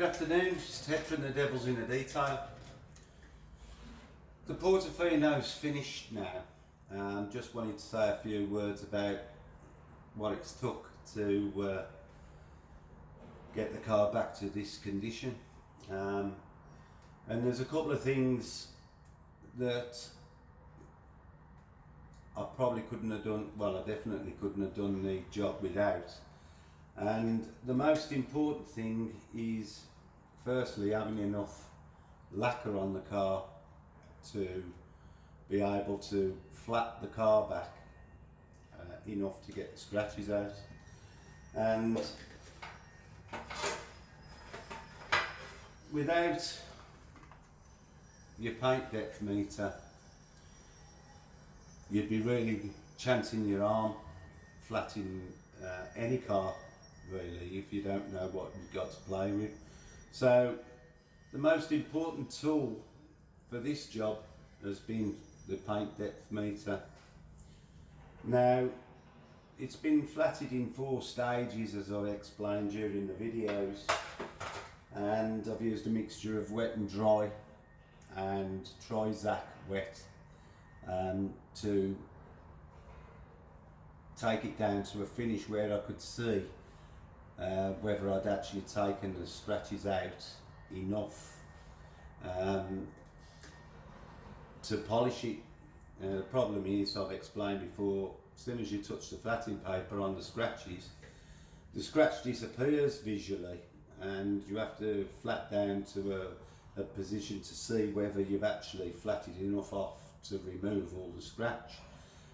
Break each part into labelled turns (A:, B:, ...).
A: Good afternoon, it's Ted from the Devil's in the Detail. The Portofino's finished now. Just wanted to say a few words about what it's took to get the car back to this condition. And there's a couple of things that I probably couldn't have done, well, I definitely couldn't have done the job without. And the most important thing is firstly having enough lacquer on the car to be able to flat the car back enough to get the scratches out. And without your paint depth meter, you'd be really chancing your arm flatting any car really if you don't know what you've got to play with. So the most important tool for this job has been the paint depth meter. Now it's been flatted in 4 stages as I've explained during the videos, and I've used a mixture of wet and dry and Trizac wet to take it down to a finish where I could see whether I'd actually taken the scratches out enough to polish it. The problem is, I've explained before, as soon as you touch the flatting paper on the scratch disappears visually, and you have to flat down to a position to see whether you've actually flatted enough off to remove all the scratch.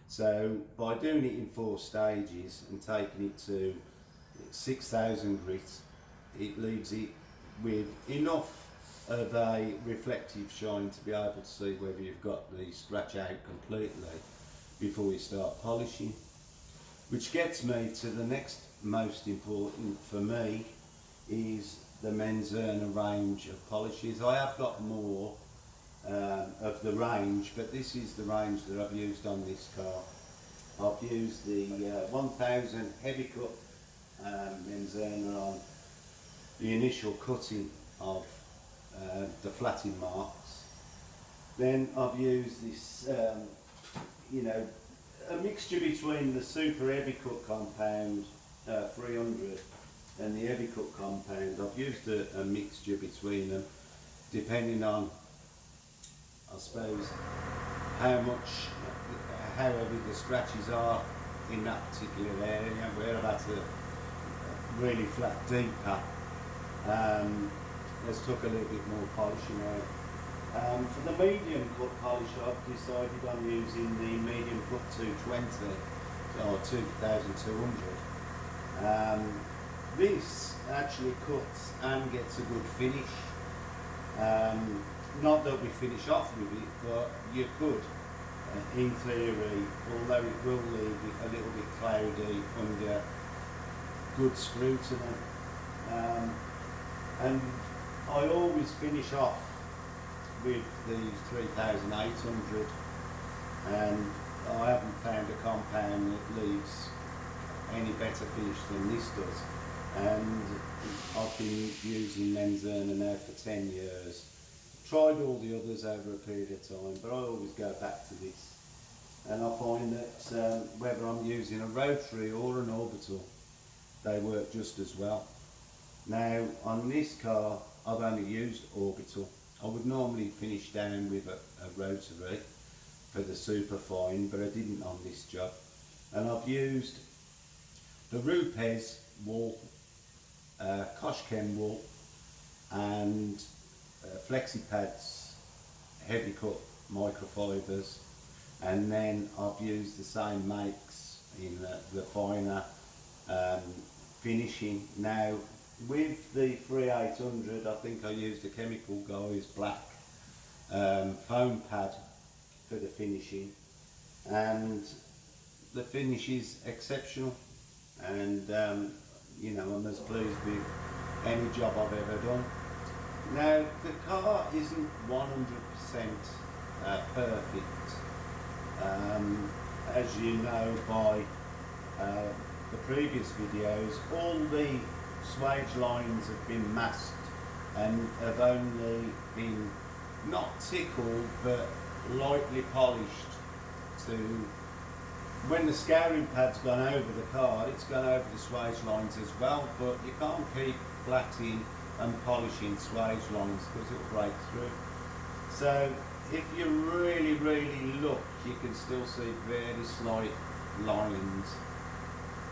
A: So by doing it in 4 stages and taking it to 6,000 grit, it leaves it with enough of a reflective shine to be able to see whether you've got the scratch out completely before you start polishing. Which gets me to the next most important for me, is the Menzerner range of polishes. I have got more of the range, but this is the range that I've used on this car. I've used the 1000 heavy cut Menzerner on the initial cutting of the flatting marks. Then I've used this, a mixture between the super heavy cut compound 300 and the heavy cut compound. I've used a mixture between them depending on, I suppose, how heavy the scratches are in that particular area, where I've had to really flat deeper. Let's talk a little bit more polishing out. For the medium cut polish, I've decided on using the medium cut 220 or 2200. This actually cuts and gets a good finish. Not that we finish off with it, but you could, in theory, although it will leave it a little bit cloudy under good scrutiny. And I always finish off with the 3800, and I haven't found a compound that leaves any better finish than this does. And I've been using Menzerner now for 10 years. Tried all the others over a period of time, but I always go back to this. And I find that whether I'm using a rotary or an orbital, they work just as well. Now on this car I've only used orbital. I would normally finish down with a rotary for the superfine, but I didn't on this job. And I've used the Rupes wool, Koshken wool and FlexiPads heavy cut microfibers, and then I've used the same makes in the finer finishing. Now with the 3800, I think I used the Chemical Guys black foam pad for the finishing, and the finish is exceptional, and I'm as pleased with any job I've ever done. Now the car isn't 100% perfect, as you know by the previous videos. All the swage lines have been masked and have only been not tickled but lightly polished to, when the scouring pad's gone over the car, it's gone over the swage lines as well, but you can't keep flatting and polishing swage lines because it'll break through. So if you really look, you can still see very slight lines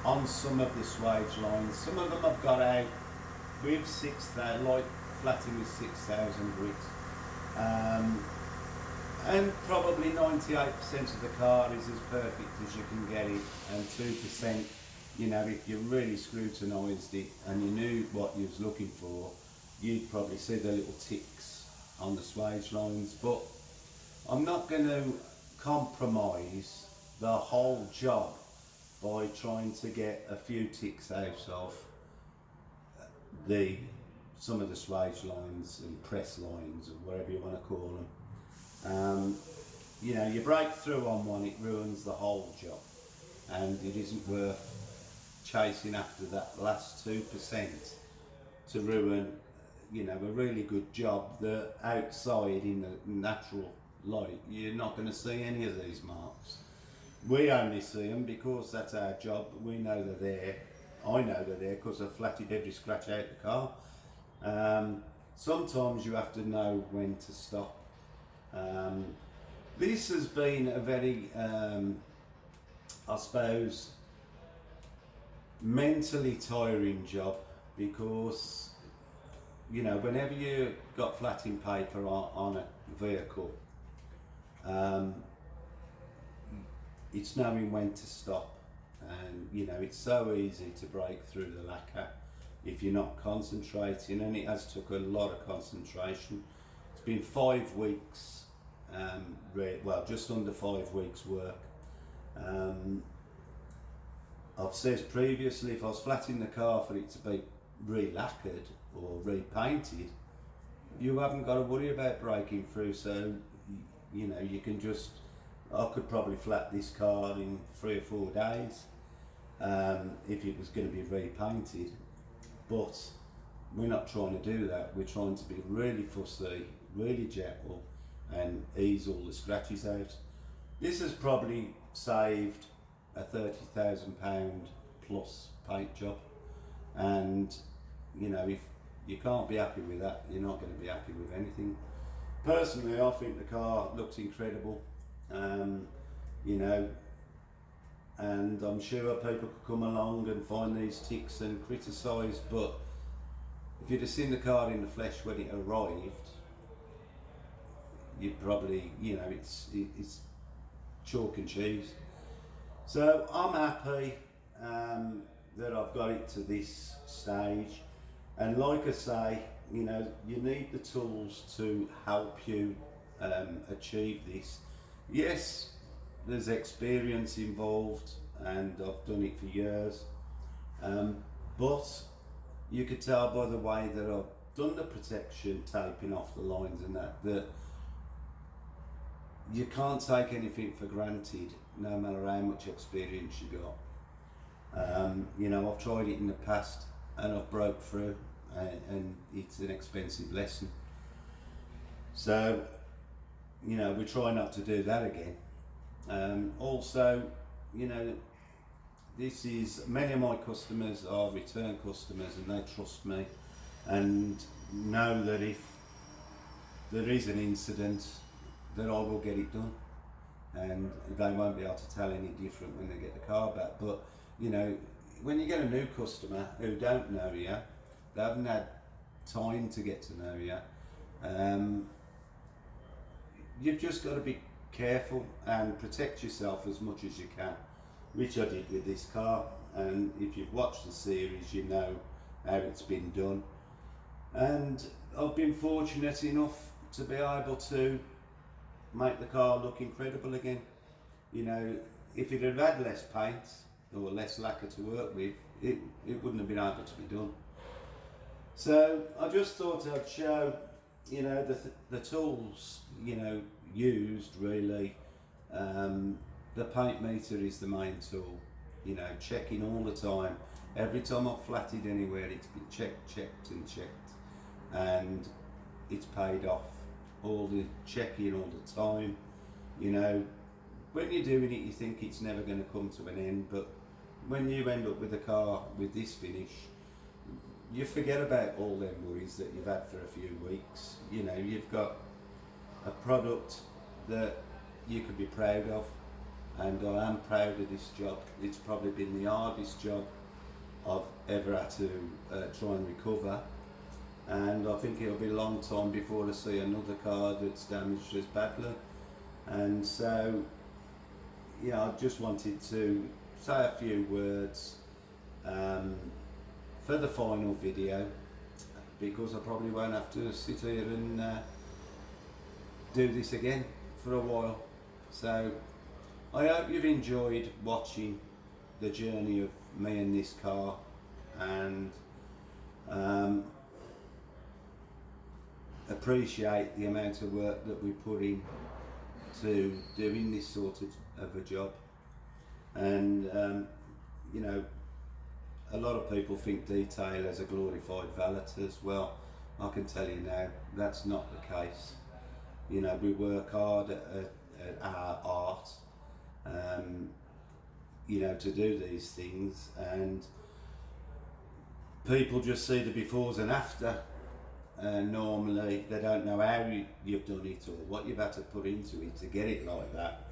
A: on some of the swage lines. Some of them have got out with 6,000, like flatting with 6,000 bricks. And probably 98% of the car is as perfect as you can get it, and 2%, you know, if you really scrutinised it and you knew what you was looking for, you'd probably see the little ticks on the swage lines. But I'm not going to compromise the whole job by trying to get a few ticks out of some of the swage lines and press lines, or whatever you want to call them. You know, you break through on one, it ruins the whole job, and it isn't worth chasing after that last 2% to ruin, you know, a really good job that outside in the natural light you're not going to see any of these marks. We only see them because that's our job. We know they're there. I know they're there because I've flatted every scratch out the car. Sometimes you have to know when to stop. This has been a very, I suppose, mentally tiring job, because, you know, whenever you got flatting paper on a vehicle, it's knowing when to stop, and you know, it's so easy to break through the lacquer if you're not concentrating, and it has took a lot of concentration. It's been 5 weeks, well, just under 5 weeks work. I've said previously, if I was flatting the car for it to be re-lacquered or repainted, you haven't got to worry about breaking through. So, you know, you can just, I could probably flat this car in 3 or 4 days if it was going to be repainted. But we're not trying to do that. We're trying to be really fussy, really gentle, and ease all the scratches out. This has probably saved a £30,000 plus paint job, and you know, if you can't be happy with that, you're not going to be happy with anything. Personally, I think the car looks incredible, you know, and I'm sure people could come along and find these ticks and criticise, but if you'd have seen the car in the flesh when it arrived, you'd probably, you know, it's chalk and cheese. So I'm happy that I've got it to this stage, and like I say, you know, you need the tools to help you achieve this. Yes, there's experience involved, and I've done it for years, but you could tell by the way that I've done the protection, taping off the lines and that you can't take anything for granted, no matter how much experience you got. You know, I've tried it in the past and I've broke through, and it's an expensive lesson. So, you know, we try not to do that again. Also, you know, many of my customers are return customers, and they trust me and know that if there is an incident, that I will get it done, and they won't be able to tell any different when they get the car back. But you know, when you get a new customer who don't know you, they haven't had time to get to know you, you've just got to be careful and protect yourself as much as you can, which I did with this car. And if you've watched the series, you know how it's been done, and I've been fortunate enough to be able to make the car look incredible again. You know, if it had had less paint or less lacquer to work with, it wouldn't have been able to be done. So I just thought I'd show, you know, the tools, you know, used really. The paint meter is the main tool, you know, checking all the time. Every time I've flatted anywhere, it's been checked and checked. and it's paid off. All the checking all the time, you know, when you're doing it you think it's never going to come to an end, but when you end up with a car with this finish, you forget about all them worries that you've had for a few weeks. You know, you've got a product that you could be proud of, and I am proud of this job. It's probably been the hardest job I've ever had to try and recover, and I think it'll be a long time before I see another car that's damaged as badly. And so, I just wanted to say a few words for the final video, because I probably won't have to sit here and do this again for a while. So I hope you've enjoyed watching the journey of me and this car, and appreciate the amount of work that we put in to doing this sort of a job. And a lot of people think detailers are glorified valeters. Well, I can tell you now, that's not the case. We work hard at our art, to do these things, and people just see the befores and after. Normally they don't know how you've done it or what you've had to put into it to get it like that.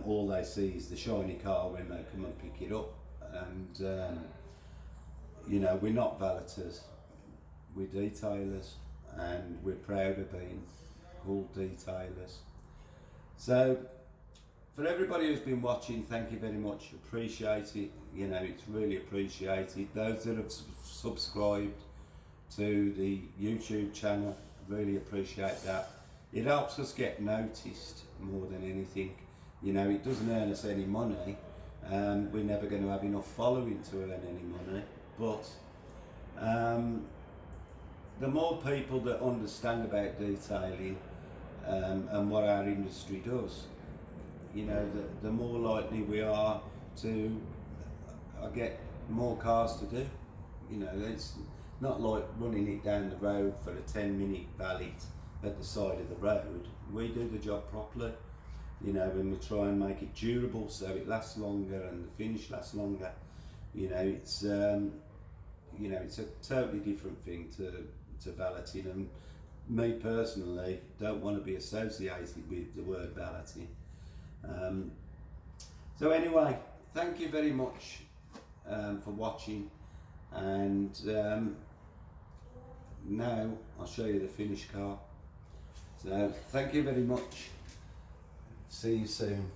A: All they see is the shiny car when they come and pick it up. And we're not valeters, we're detailers, and we're proud of being called detailers. So for everybody who's been watching, thank you very much, appreciate it. It's really appreciated. Those that have subscribed to the YouTube channel, really appreciate that. It helps us get noticed more than anything. It doesn't earn us any money. We're never going to have enough following to earn any money, but the more people that understand about detailing and what our industry does, the more likely we are to get more cars to do. It's not like running it down the road for a 10-minute valet at the side of the road. We do the job properly, and we try and make it durable so it lasts longer and the finish lasts longer. It's it's a totally different thing to valeting, and me personally don't want to be associated with the word valeting. So anyway, thank you very much for watching, and now I'll show you the finished car. So thank you very much. See you soon.